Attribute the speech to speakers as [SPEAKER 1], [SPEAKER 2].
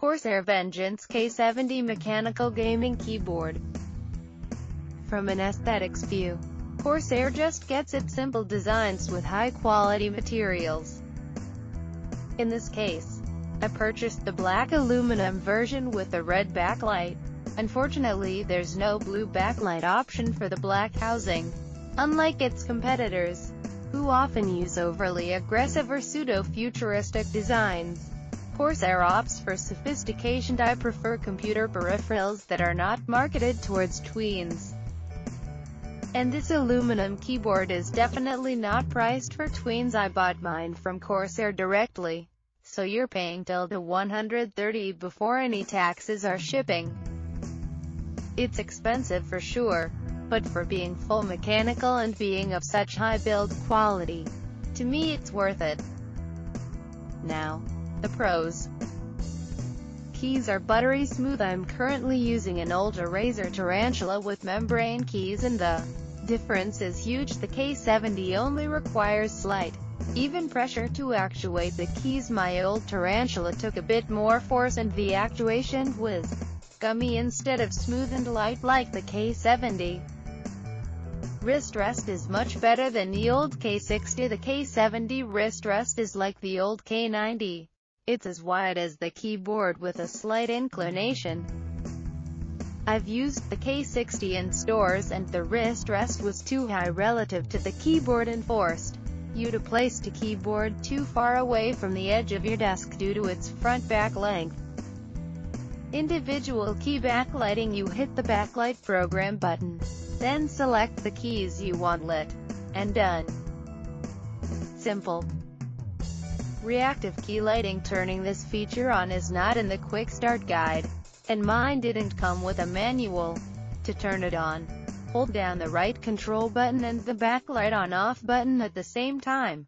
[SPEAKER 1] Corsair Vengeance K70 Mechanical Gaming Keyboard. From an aesthetics view, Corsair just gets its simple designs with high-quality materials. In this case, I purchased the black aluminum version with the red backlight. Unfortunately, there's no blue backlight option for the black housing, unlike its competitors, who often use overly aggressive or pseudo-futuristic designs. Corsair opts for sophistication. I prefer computer peripherals that are not marketed towards tweens. And this aluminum keyboard is definitely not priced for tweens. I bought mine from Corsair directly, so you're paying till the $130 before any taxes or shipping. It's expensive for sure, but for being full mechanical and being of such high build quality, to me it's worth it. Now, the pros. Keys are buttery smooth. I'm currently using an older Razer Tarantula with membrane keys and the difference is huge. The K70 only requires slight, even pressure to actuate the keys. My old Tarantula took a bit more force and the actuation was gummy instead of smooth and light like the K70. Wrist rest is much better than the old K60. The K70 wrist rest is like the old K90. It's as wide as the keyboard with a slight inclination. I've used the K60 in stores and the wrist rest was too high relative to the keyboard and forced you to place the keyboard too far away from the edge of your desk due to its front-back length. Individual key backlighting. You hit the backlight program button, then select the keys you want lit, and done. Simple. Reactive key lighting. Turning this feature on is not in the quick start guide, and mine didn't come with a manual. To turn it on, hold down the right control button and the backlight on-off button at the same time.